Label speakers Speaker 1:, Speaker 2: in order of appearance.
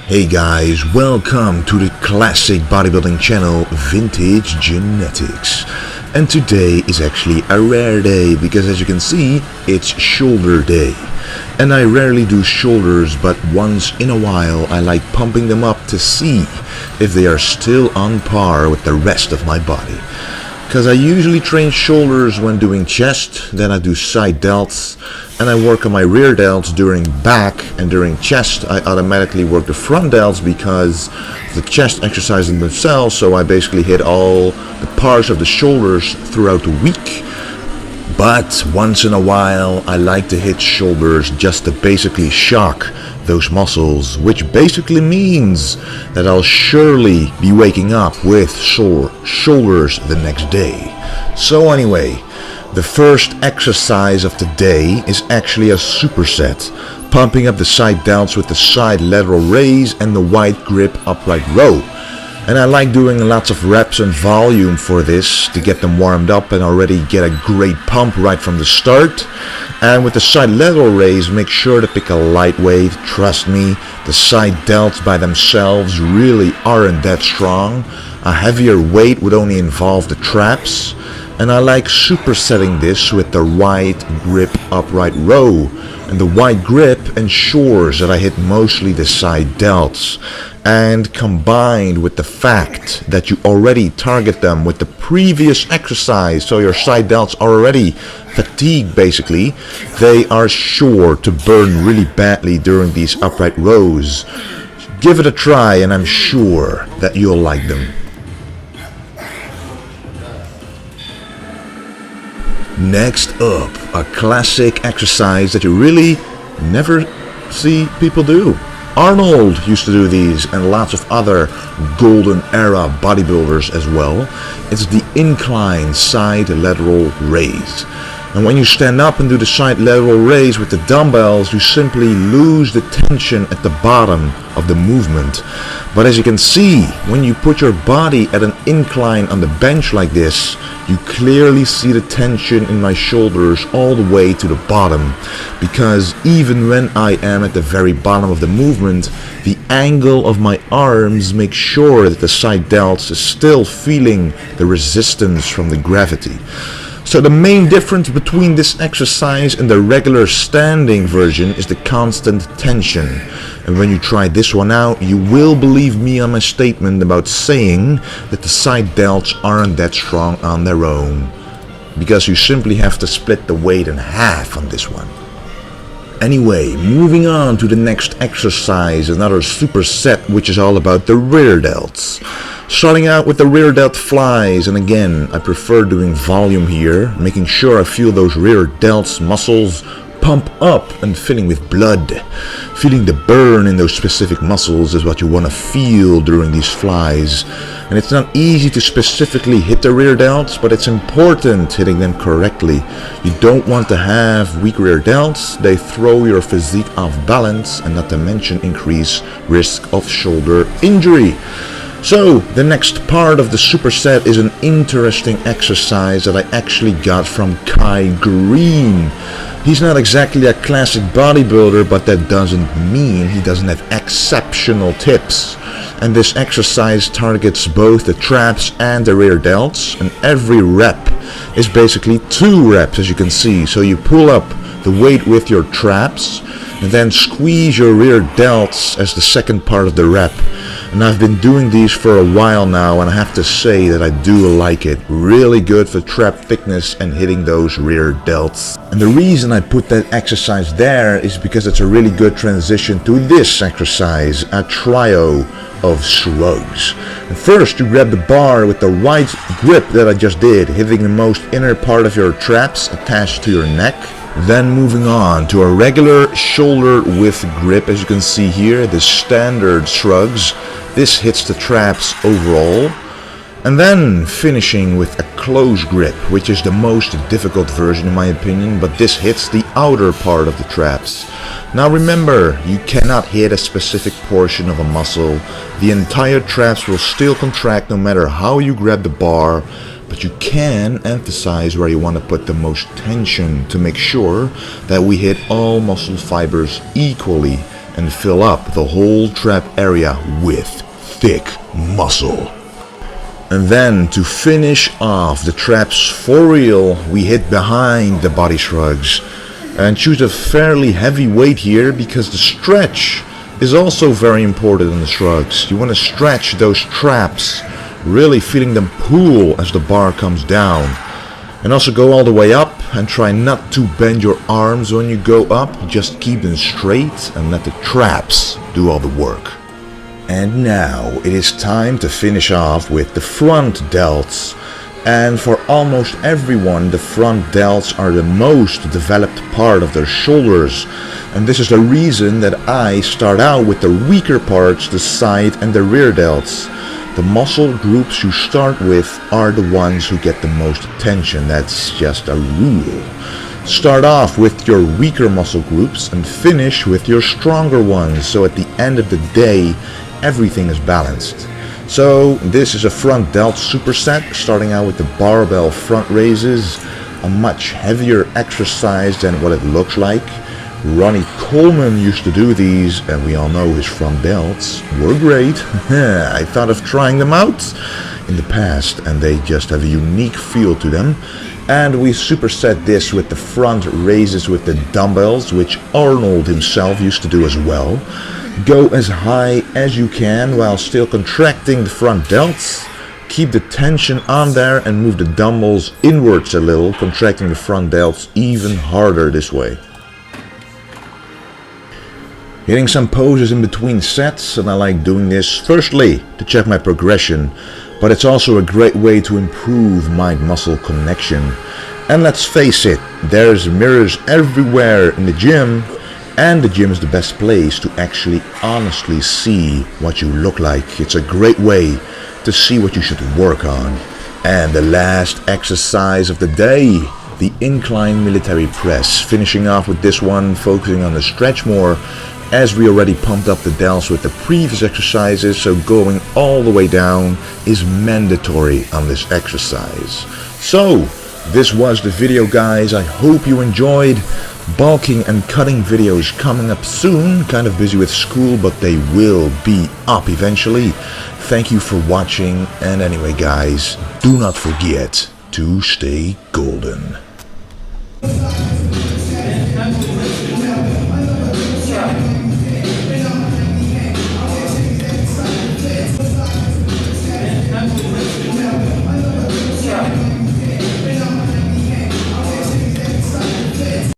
Speaker 1: Hey guys, welcome to the classic bodybuilding channel Vintage Genetics. And today is actually a rare day because as you can see, it's shoulder day. And I rarely do shoulders, but once in a while I like pumping them up to see if they are still on par with the rest of my body. Because I usually train shoulders when doing chest, then I do side delts, and I work on my rear delts during back, and during chest I automatically work the front delts because the chest exercises themselves, so I basically hit all the parts of the shoulders throughout the week. But once in a while I like to hit shoulders just to basically shock those muscles, which basically means that I'll surely be waking up with sore shoulders the next day. So anyway, the first exercise of the day is actually a superset, pumping up the side delts with the side lateral raise and the wide grip upright row. And I like doing lots of reps and volume for this to get them warmed up and already get a great pump right from the start. And with the side lateral raise, make sure to pick a lightweight. Trust me, the side delts by themselves really aren't that strong. A heavier weight would only involve the traps. And I like supersetting this with the wide grip upright row. And the wide grip ensures that I hit mostly the side delts. And combined with the fact that you already target them with the previous exercise, so your side delts are already fatigued basically, they are sure to burn really badly during these upright rows. Give it a try and I'm sure that you'll like them. Next up, a classic exercise that you really never see people do. Arnold used to do these and lots of other golden era bodybuilders as well. It's the incline side lateral raise. And when you stand up and do the side lateral raise with the dumbbells, you simply lose the tension at the bottom of the movement. But as you can see, when you put your body at an incline on the bench like this, you clearly see the tension in my shoulders all the way to the bottom. Because even when I am at the very bottom of the movement, the angle of my arms makes sure that the side delts is still feeling the resistance from the gravity. So the main difference between this exercise and the regular standing version is the constant tension. And when you try this one out, you will believe me on my statement about saying that the side delts aren't that strong on their own. Because you simply have to split the weight in half on this one. Anyway, moving on to the next exercise, another superset which is all about the rear delts. Starting out with the rear delt flies, and again, I prefer doing volume here, making sure I feel those rear delts muscles pump up and filling with blood. Feeling the burn in those specific muscles is what you want to feel during these flies. And it's not easy to specifically hit the rear delts, but it's important hitting them correctly. You don't want to have weak rear delts, they throw your physique off balance and not to mention increase risk of shoulder injury. So, the next part of the superset is an interesting exercise that I actually got from Kai Greene. He's not exactly a classic bodybuilder, but that doesn't mean he doesn't have exceptional tips. And this exercise targets both the traps and the rear delts, and every rep is basically 2 reps as you can see. So you pull up the weight with your traps, and then squeeze your rear delts as the second part of the rep. And I've been doing these for a while now, and I have to say that I do like it. Really good for trap thickness and hitting those rear delts. And the reason I put that exercise there is because it's a really good transition to this exercise, a trio of shrugs. And first you grab the bar with the wide grip that I just did, hitting the most inner part of your traps attached to your neck. Then moving on to a regular shoulder width grip, as you can see here, the standard shrugs. This hits the traps overall. And then finishing with a close grip, which is the most difficult version in my opinion, but this hits the outer part of the traps. Now remember, you cannot hit a specific portion of a muscle. The entire traps will still contract no matter how you grab the bar, but you can emphasize where you want to put the most tension to make sure that we hit all muscle fibers equally and fill up the whole trap area with thick muscle. And then to finish off the traps for real, we hit behind the body shrugs and choose a fairly heavy weight here because the stretch is also very important in the shrugs. You want to stretch those traps, really feeling them pull as the bar comes down. And also go all the way up and try not to bend your arms when you go up. Just keep them straight and let the traps do all the work. And now it is time to finish off with the front delts. And for almost everyone, the front delts are the most developed part of their shoulders. And this is the reason that I start out with the weaker parts, the side and the rear delts. The muscle groups you start with are the ones who get the most attention. That's just a rule. Start off with your weaker muscle groups and finish with your stronger ones. So at the end of the day, everything is balanced. So this is a front delt superset, starting out with the barbell front raises, a much heavier exercise than what it looks like. Ronnie Coleman used to do these, and we all know his front delts were great. I thought of trying them out in the past, and they just have a unique feel to them. And we superset this with the front raises with the dumbbells, which Arnold himself used to do as well. Go as high as you can while still contracting the front delts. Keep the tension on there and move the dumbbells inwards a little, contracting the front delts even harder this way. Hitting some poses in between sets, and I like doing this firstly to check my progression, but it's also a great way to improve mind-muscle connection. And let's face it, there's mirrors everywhere in the gym, and the gym is the best place to actually honestly see what you look like. It's a great way to see what you should work on. And the last exercise of the day, the incline military press. Finishing off with this one, focusing on the stretch more, as we already pumped up the delts with the previous exercises, so going all the way down is mandatory on this exercise. So, this was the video, guys. I hope you enjoyed. Bulking and cutting videos coming up soon. Kind of busy with school, but they will be up eventually. Thank you for watching, and anyway guys, do not forget to stay golden.